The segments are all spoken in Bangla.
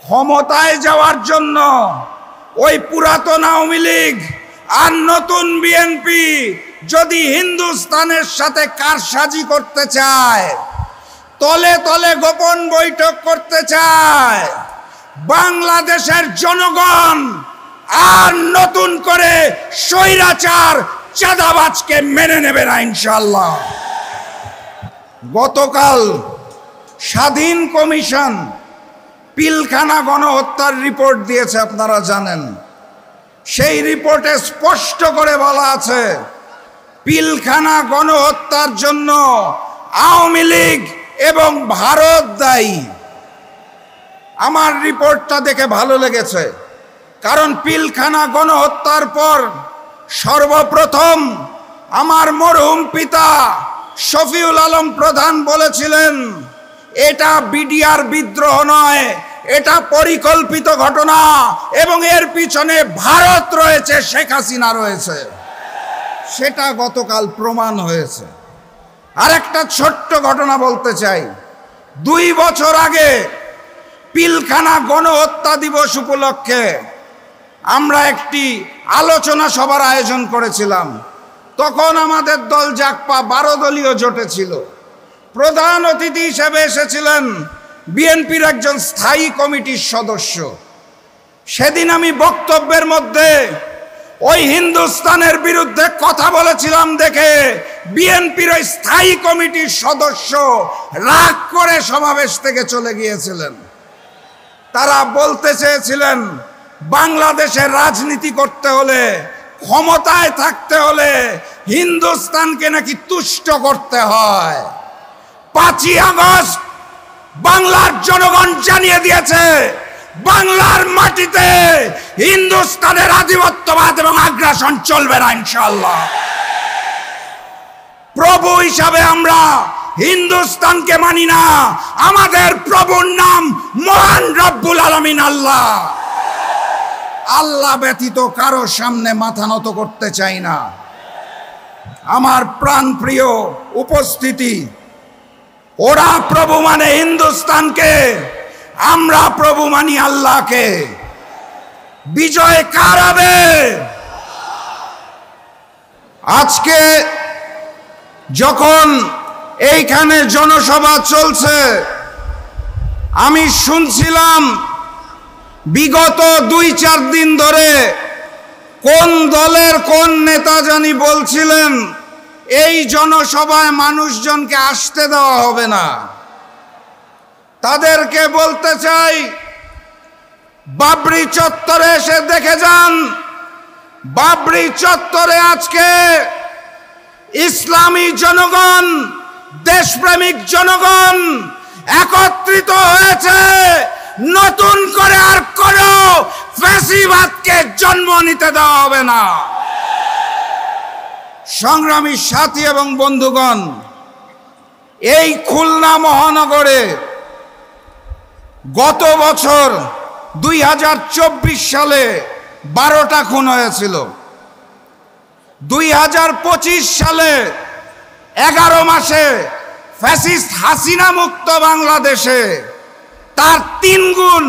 ক্ষমতায় যাওয়ার জন্য ওই পুরাতন আওয়ামী লীগ আর নতুন বিএনপি যদি হিন্দুস্তানের সাথে কারসাজি করতে চায়, তলে তলে গোপন বৈঠক করতে চায়, বাংলাদেশের জনগণ আর নতুন করে স্বৈরাচার চাঁদাবাজকে মেনে নেবে না ইনশাআল্লাহ। গতকাল স্বাধীন কমিশন পিলখানা গণহত্যার রিপোর্ট দিয়েছে, আপনারা জানেন। সেই রিপোর্টে স্পষ্ট করে বলা আছে পিলখানা গণহত্যার জন্য আওয়ামী লীগ এবং ভারত দায়ী। আমার রিপোর্টটা দেখে ভালো লেগেছে, কারণ পিলখানা গণহত্যার পর সর্বপ্রথম আমার মরহুম পিতা শফিউল আলম প্রধান বলেছিলেন এটা বিডিআর বিদ্রোহ নয়, এটা পরিকল্পিত ঘটনা এবং এর পিছনে ভারত রয়েছে, শেখ হাসিনা রয়েছে। সেটা গতকাল প্রমাণ হয়েছে। আরেকটা ছোট্ট ঘটনা বলতে চাই। 2 বছর আগে পিলখানা গণহত্যা দিবস উপলক্ষে আমরা একটি আলোচনা সভার আয়োজন করেছিলাম। তখন আমাদের দল জাগপা 12 দলীয় জোটে ছিল। প্রধান অতিথি হিসেবে এসেছিলেন বিএনপির একজন স্থায়ী কমিটির সদস্য। সেদিন আমি বক্তব্যের মধ্যে ওই হিন্দুস্তানের বিরুদ্ধে কথা বলেছিলাম দেখে বিএনপির ওই স্থায়ী কমিটির সদস্য রাগ করে সমাবেশ থেকে চলে গিয়েছিলেন। তারা বলতে চেয়েছিলেন বাংলাদেশের রাজনীতি করতে হলে, ক্ষমতায় থাকতে হলে হিন্দুস্তানকে নাকি তুষ্ট করতে হয়। 5ই আগস্ট বাংলার জনগণ জানিয়ে দিয়েছে বাংলার মাটিতে হিন্দুস্তানের আধিপত্যবাদ এবং আগ্রাসন চলবে না ইনশাআল্লাহ। প্রভু হিসাবে আমরা হিন্দুস্তানকে মানি না, আমাদের প্রভুর নাম মহান রব্বুল আলামিন আল্লাহ। আল্লাহ ব্যতীত কারো সামনে মাথা নত করতে চাই না। আমার প্রাণপ্রিয় উপস্থিতি, ওরা প্রভু মানে হিন্দুস্তানকে, আমরা প্রভু মানি আল্লাহকে। বিজয় কার হবে? আজকে যখন এইখানে জনসভা চলছে, আমি শুনছিলাম বিগত 2-4 দিন ধরে কোন দলের কোন নেতা জানি বলছিলেন এই জনসভায় মানুষজনকে আসতে দেওয়া হবে না। তাদেরকে বলতে চাই, বাবরি চত্বরে এসে দেখে যান। বাবরি চত্বরে আজকে ইসলামী জনগণ, দেশপ্রেমিক জনগণ একত্রিত হয়েছে। নতুন করে আর কোনো ফ্যাসিবাদকে জন্ম নিতে দেওয়া হবে না। সংগ্রামী সাথী এবং বন্ধুগণ, এই খুলনা মহানগরে গত বছর 2024 সালে 12টা খুন হয়েছিল। 2025 সালে 11 মাসে ফ্যাসিস্ট হাসিনা মুক্ত বাংলাদেশে তার 3 গুণ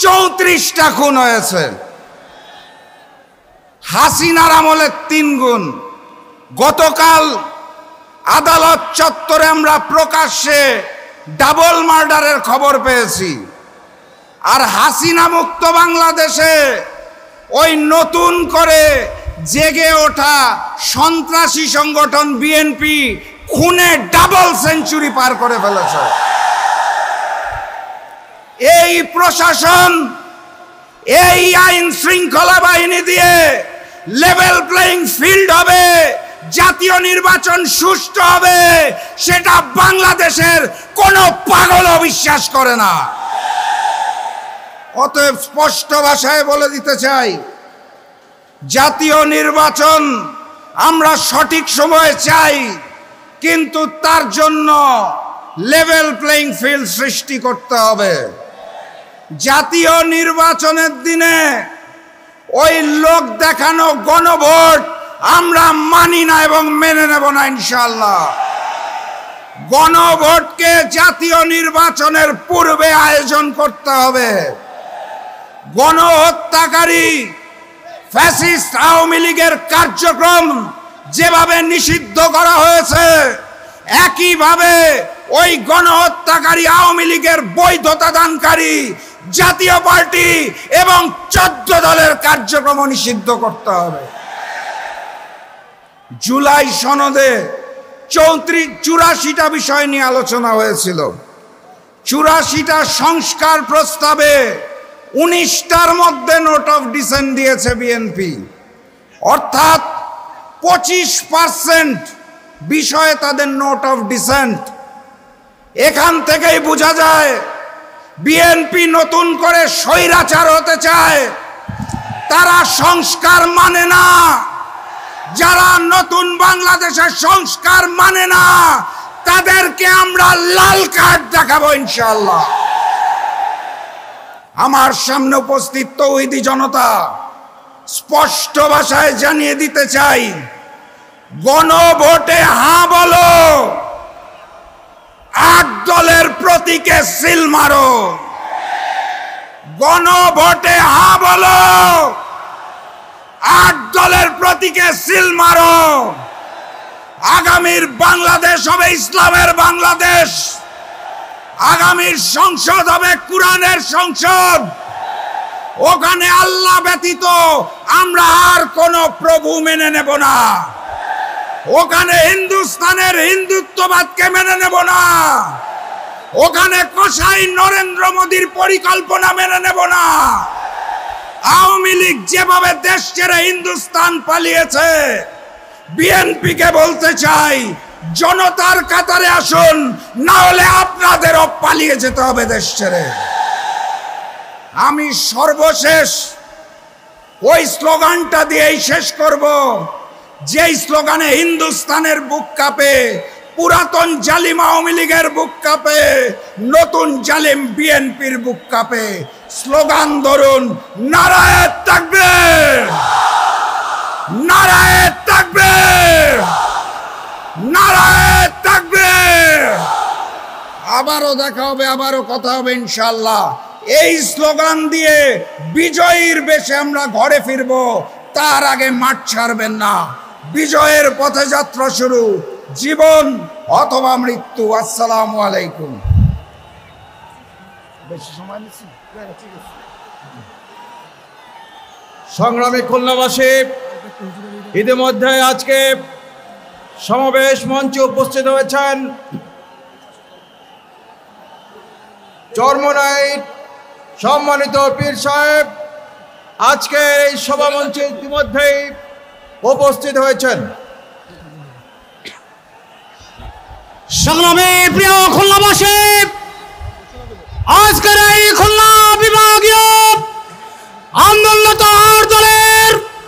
34টা খুন হয়েছে। হাসিনার আমলে 3 গুণ। গতকাল আদালত চত্বরে আমরা প্রকাশ্যে ডাবল মার্ডারের খবর পেয়েছি। আর হাসিনা মুক্ত বাংলাদেশে ওই নতুন করে জেগে ওঠা সন্ত্রাসী সংগঠন বিএনপি খুনে ডাবল সেঞ্চুরি পার করে ফেলেছে। এই প্রশাসন, এই আইন শৃঙ্খলা বাহিনী দিয়ে লেভেল প্লেইং ফিল্ড হবে, জাতীয় নির্বাচন সুষ্ঠু হবে, সেটা বাংলাদেশের কোনো পাগলও বিশ্বাস করে না। অতএব স্পষ্ট ভাষায় বলে দিতে চাই, জাতীয় নির্বাচন আমরা সঠিক সময়ে চাই, কিন্তু তার জন্য লেভেল প্লেইং ফিল্ড সৃষ্টি করতে হবে। জাতীয় নির্বাচনের দিনে ওই লোক দেখানো গণভোট আমরা মানি না এবং মেনে নেব না ইনশাআল্লাহ। গণভোটকে জাতীয় নির্বাচনের পূর্বে আয়োজন করতে হবে। গণহত্যাকারী ফ্যাসিস্ট আওয়ামী লীগের কার্যক্রম যেভাবে নিষিদ্ধ করা হয়েছে, একইভাবে ওই গণহত্যাকারী আওয়ামী লীগের বৈধতা দানকারী জাতীয় পার্টি এবং 14 দলের কার্যক্রম নিষিদ্ধ করতে হবে। জুলাই সনদে 84টা বিষয় নিয়ে আলোচনা হয়েছিল। 84টা সংস্কার প্রস্তাবে 19টার মধ্যে নোট অফ ডিসেন্ট দিয়েছে বিএনপি, অর্থাৎ 25% বিষয়ে তাদের নোট অফ ডিসেন্ট। এখান থেকেই বোঝা যায় বিএনপি নতুন করে স্বৈরাচার হতে চায়, তারা সংস্কার মানে না। যারা নতুন বাংলাদেশের সংস্কার মানে না তাদেরকে আমরা লাল কার্ড দেখাবো ইনশাআল্লাহ। আমার সামনে উপস্থিত তৌহিদি জনতা, স্পষ্ট ভাষায় জানিয়ে দিতে চাই, গণভোটে হাঁ বলো, 8 দলের প্রতীকে সিল মারো। গণভোটে হাঁ বলো, 8 দলের প্রতীকে সিল মারো। আগামীর বাংলাদেশ হবে ইসলামের বাংলাদেশ। আগামীর সংসদ হবে কোরআনের সংসদ। ওখানে আল্লাহ ব্যতীত আমরা আর কোন প্রভু মেনে নেব না। ওখানে হিন্দুস্তানের হিন্দুত্ববাদকে মেনে নেব না। ওখানে কসাই নরেন্দ্র মোদীর পরিকল্পনা মেনে নেব না। আওয়ামী লীগ যেভাবে দেশ ছেড়ে হিন্দুস্তান পালিয়েছে, বিএনপিকে বলতে চাই, জনতার কাতারে আসুন, না হলে আপনাদেরও পালিয়ে যেতে হবে দেশ ছেড়ে। আমি সর্বশেষ ওই স্লোগানটা দিয়েই শেষ করব, যেই স্লোগানে হিন্দুস্তানের বুক কাঁপে, পুরাতন জালিম আওয়ামী লীগের বুক কাঁপে, নতুন জালিম বিএনপির বুক কাঁপে। স্লোগান ধরুন, নারায়ে তাকবীর, নারায়ে তাকবীর, নারায়ে তাকবীর। আবারও দেখা হবে, আবারও কথা হবে ইনশাআল্লাহ। এই স্লোগান দিয়ে বিজয়ীর বেশে আমরা ঘরে ফিরব, তার আগে মাঠ ছাড়বেন না। বিজয়ের পথে যাত্রা শুরু, জীবন অথবা মৃত্যু। আসসালামু আলাইকুম। বেশি সময় নিচ্ছি? সংগ্রামী খুলনাবাসী, ইতিমধ্যে আজকে সমাবেশ মঞ্চে উপস্থিত হয়েছেন চরমনাইট সম্মানিত পীর সাহেব। আজকে এই সভা মঞ্চে ইতিমধ্যেই উপস্থিত হয়েছেন। সংগ্রামী প্রিয় খুলনাবাসী, আজকের এই